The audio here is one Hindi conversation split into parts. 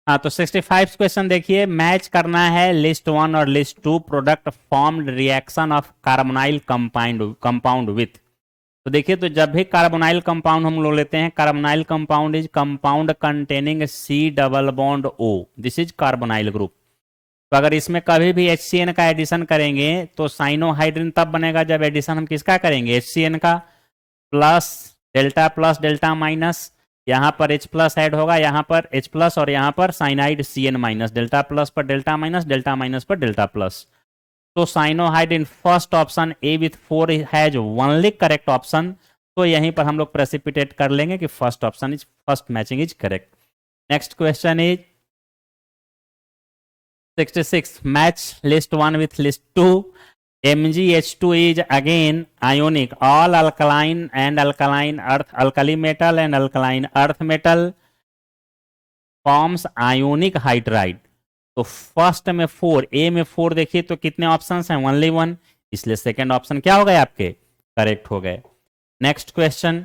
हाँ, तो 65 क्वेश्चन देखिए, मैच करना है लिस्ट वन और list two product formed reaction of carbonyl compound with. तो देखिए, तो जब भी कार्बोनाइल कंपाउंड हम लोग लेते हैं, carbonyl compound is compound containing C double bond O, this is carbonyl group. तो अगर इसमें कभी भी HCN का एडिशन करेंगे तो साइनोहाइड्रिन तब बनेगा जब एडिशन हम किसका करेंगे, HCN का, प्लस डेल्टा माइनस, यहाँ पर H प्लस ऐड होगा, यहाँ पर H प्लस, और यहाँ पर cyanide CN minus, delta plus पर डेल्टा माइनस पर डेल्टा प्लस। तो cyanohydrin first option A with 4 has only correct option. तो यहीं पर हम लोग प्रेसिपिटेट कर लेंगे कि first option is, first matching is correct. Next question is 66, match list 1 with list 2. MgH2 is again ionic. All alkaline and alkaline earth, alkali metal and alkaline earth metal forms ionic hydride. तो फर्स्ट में 4, ए में 4 देखिए तो कितने ऑप्शंस हैं, ओनली 1, इसलिए सेकंड ऑप्शन क्या हो गए आपके, करेक्ट हो गए। Next question,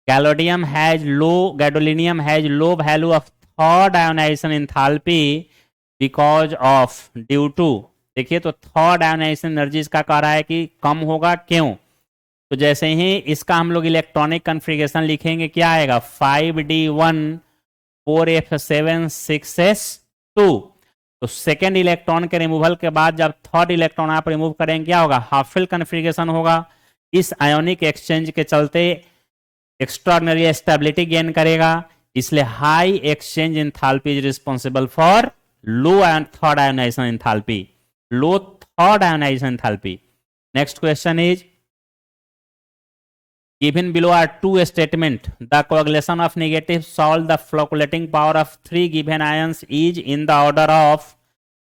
gadolinium has low value of third ionisation enthalpy because of due to. देखिए, तो थर्ड आयोनाइजेशन एनर्जी इसका कह रहा है कि कम होगा, क्यों? तो जैसे ही इसका हम लोग इलेक्ट्रॉनिक कन्फिग्रेशन लिखेंगे, क्या आएगा, 5d1 4f7 6s2। तो सेकेंड इलेक्ट्रॉन के रिमूवल के बाद जब थर्ड इलेक्ट्रॉन आप रिमूव करेंगे, क्या होगा, हाफ फिल कन्फिग्रेशन होगा। इस आयोनिक एक्सचेंज के चलते एक्स्ट्राऑर्डिनरी स्टेबिलिटी गेन करेगा, इसलिए high exchange enthalpy is responsible for low third ionisation enthalpy, low third ionisation enthalpy. Next question is, given below are two statement, the coagulation of negative solve the flocculating power of 3 given ions is in the order of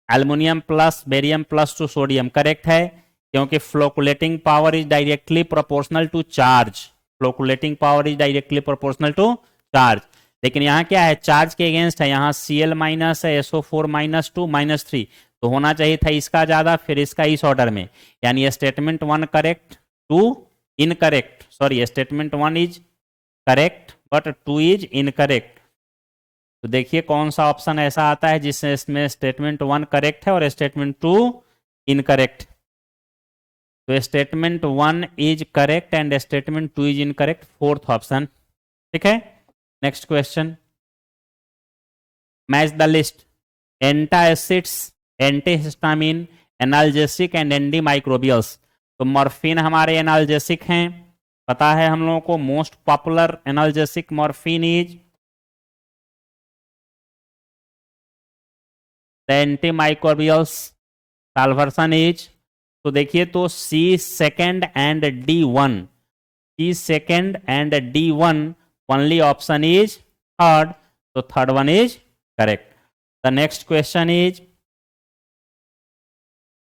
aluminium plus barium plus to sodium। Correct है, क्योंकि flocculating power is directly proportional to charge, flocculating power is directly proportional to charge. लेकिन यहाँ क्या है, चार्ज के अगेंस्ट है, यहाँ Cl माइनस है, SO4 माइनस 2 माइनस 3, तो होना चाहिए था इसका ज्यादा, फिर इसका इस ऑर्डर में, यानी statement 1 correct, 2 incorrect, sorry statement 1 is correct but 2 is incorrect. तो देखिए कौन सा ऑप्शन ऐसा आता है जिसमें इसमें स्टेटमेंट 1 करेक्ट है और स्टेटमेंट 2 इनकरेक्ट। तो statement 1 is correct and statement 2 is incorrect, fourth option, ठीक है। Next question, match the list, antacids, antihistamine, analgesic and anti microbials. तो मॉर्फिन हमारे एनाल्जेसिक हैं, पता है हम लोगों को, most popular analgesic morphine is, the anti microbials salvarsan is. तो देखिए, तो C second and D1, C second and D1 only option is third, तो third one is correct. The next question is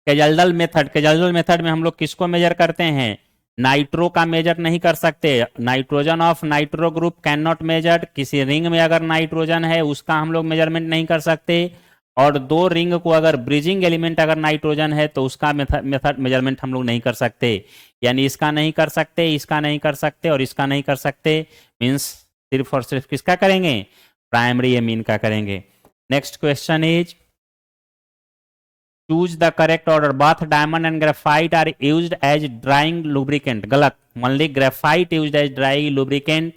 Kjeldahl method. Kjeldahl method में हम लोग किसको मेजर करते हैं, नाइट्रो का मेजर नहीं कर सकते, nitrogen of nitro group can not measure. किसी रिंग में अगर नाइट्रोजन है उसका हम लोग मेजरमेंट नहीं कर सकते, और दो रिंग को अगर ब्रिजिंग एलिमेंट अगर नाइट्रोजन है तो उसका मेथड मेजरमेंट हम लोग नहीं कर सकते, यानी इसका नहीं कर सकते, इसका नहीं कर सकते और इसका नहीं कर सकते, मीन्स सिर्फ और सिर्फ किसका करेंगे, प्राइमरी एमीन का करेंगे। Next question is, choose the correct order, both diamond and graphite are used as drawing lubricant. गलत, only graphite used as drawing lubricant.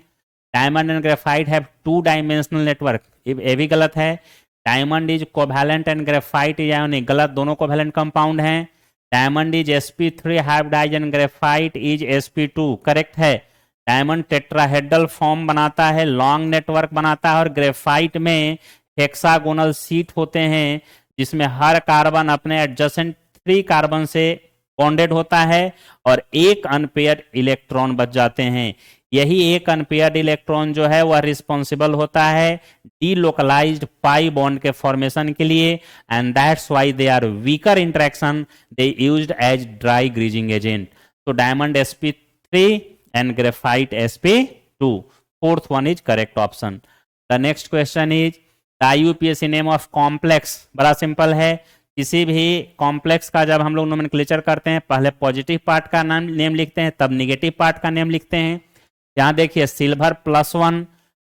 Diamond and graphite have 2 dimensional network, ये भी गलत है। Diamond is covalent and graphite is ionic, गलत, दोनों कोवैलेंट कंपाउंड हैं। Diamond is sp3 hybridise and graphite is sp2, correct है। डायमंड टेट्राहेड्रल फॉर्म बनाता है, लॉन्ग नेटवर्क बनाता है, और ग्रेफाइट में हेक्सागोनल सीट होते हैं जिसमें हर कार्बन अपने एडजेसेंट 3 कार्बन से बॉन्डेड होता है और एक अनपेयर्ड इलेक्ट्रॉन बच जाते हैं। यही एक अनपेयर्ड इलेक्ट्रॉन जो है वह रिस्पॉन्सिबल होता है डीलोकलाइज्ड पाई बॉन्ड के फॉर्मेशन के लिए, and that's why they are weaker interaction, they used as dry greasing agent. तो diamond sp3 and graphite sp2, fourth one is correct option. The next question is, IUPAC name of complex, बड़ा सिंपल है, किसी भी कॉम्प्लेक्स का जब हम लोग नोमेनक्लेचर करते हैं पहले पॉजिटिव पार्ट का नेम लिखते हैं, तब निगेटिव पार्ट का नेम लिखते हैं। यहाँ देखिए सिल्वर +1,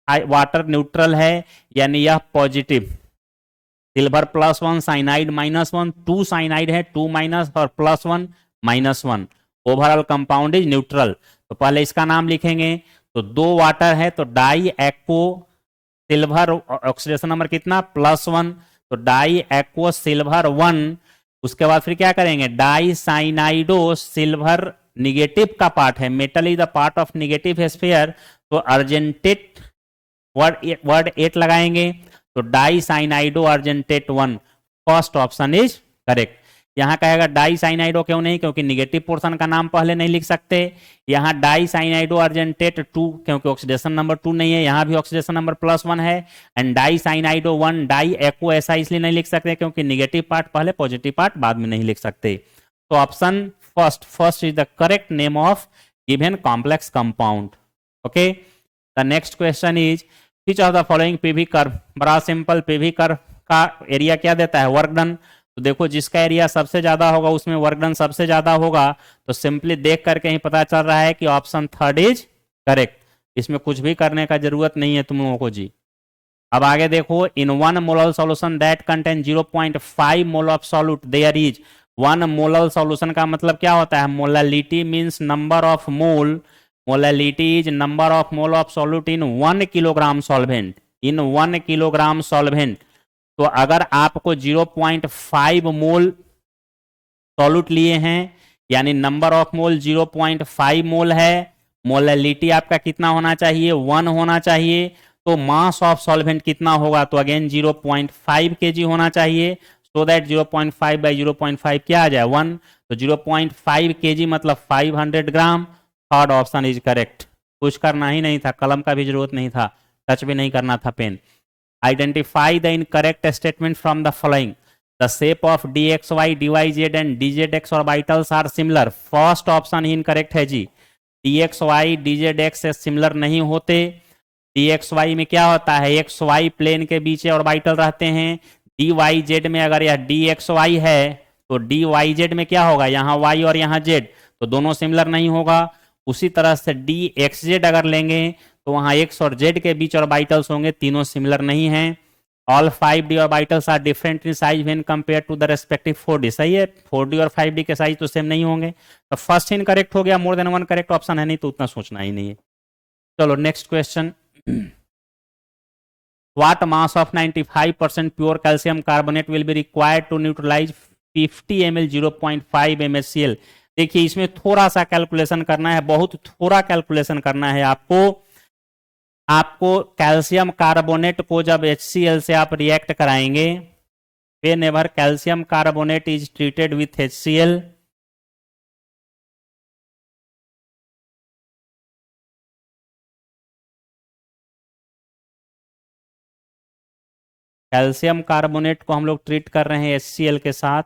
वाटर न्यूट्रल है, यानी यह पॉजिटिव। सिल्वर +1, साइनाइड -1, 2 साइनाइड है, 2 माइनस और +1 -1। Overall compound is neutral. तो पहले इसका नाम लिखेंगे। तो 2 वाटर है तो डाई एक्वो सिल्वर, ऑक्सीडेशन नंबर कितना +1, तो डाई एक्वो सिल्वर 1। उसके बाद फिर क्या करेंगे, डाई साइनाइडो सिल्वर निगेटिव का पार्ट है, metal is the part of negative sphere, तो अर्जेंटेट वर्ड 8 लगाएंगे। तो di cyanido argentate 1, first option is correct. यहां कहेगा डाई साइनाइडो क्यों नहीं, क्योंकि निगेटिव पोर्शन का नाम पहले नहीं लिख सकते। यहां डाई साइनाइडो अर्जेंटेट 2, क्योंकि ऑक्सीडेशन नंबर 2 नहीं है, यहां भी ऑक्सीडेशन नंबर +1 है। एंड डाई साइनाइडो 1 डाई एक्वो, ऐसा इसलिए नहीं लिख सकते क्योंकि निगेटिव पार्ट पहले, पॉजिटिव पार्ट बाद में नहीं लिख सकते। तो option first is the correct name of given complex compound. Okay, the next question is which of the following PV curve, बड़ा सिंपल, पीवी कर्व का एरिया क्या देता है, वर्क डन। तो देखो जिसका एरिया सबसे ज्यादा होगा उसमें वर्क डन सबसे ज्यादा होगा, तो सिंपली देख करके ही पता चल रहा है कि ऑप्शन 3 इज करेक्ट। इसमें कुछ भी करने का जरूरत नहीं है तुम लोगों को जी। अब आगे देखो, in 1 molar solution that contain 0.5 mole of solute there is 1 molar solution का मतलब क्या होता है, molality means number of mole, molality is number of mole of solute in 1 kilogram solvent, in 1 kilogram solvent. तो अगर आपको 0.5 मोल सॉल्यूट लिए हैं, यानी नंबर ऑफ मोल 0.5 मोल है, मोलालिटी आपका कितना होना चाहिए, 1 होना चाहिए। तो मास ऑफ सॉल्वेंट कितना होगा, तो अगेन 0.5 kg होना चाहिए, सो दैट 0.5 बाई 0.5 क्या आ जाए 1। तो 0.5 kg मतलब 500 gram. Third option is correct. कुछ करना ही नहीं था, कलम का भी जरूरत नहीं था, टच भी नहीं करना था pen. Identify the incorrect statement from the following, the shape of dxy dyz and dzx orbitals are similar. First option ही इनकरेक्ट है जी, dxy dzx से सिमिलर नहीं होते। dxy में क्या होता है, xy प्लेन के बीच ऑर्बिटल रहते हैं। dyz में अगर यह dxy है तो dyz में क्या होगा, यहाँ y और यहाँ z, तो दोनों सिमिलर नहीं होगा। उसी तरह से dxz अगर लेंगे तो वहां x और z के बीच ऑर्बिटल्स होंगे, तीनों सिमिलर नहीं हैं। All 5d orbitals are different in size when compare to the respective 4d। सही है, 4d और 5d के साइज तो सेम नहीं होंगे। तो फर्स्ट इनकरेक्ट हो गया, मोर देन 1 करेक्ट ऑप्शन है नहीं तो उतना सोचना ही नहीं है। चलो next question, what mass of 95% pure calcium carbonate will be required to neutralize 50 ml 0.5 MgCl। देखिए इसमें थोड़ा सा कैलकुलेशन करना है, बहुत थोड़ा कैलकुलेशन करना है आपको। आपको कैल्शियम कार्बोनेट को जब HCl से आप रिएक्ट कराएंगे, whenever calcium carbonate is treated with HCl, calcium carbonate को हम लोग ट्रीट कर रहे हैं HCl के साथ,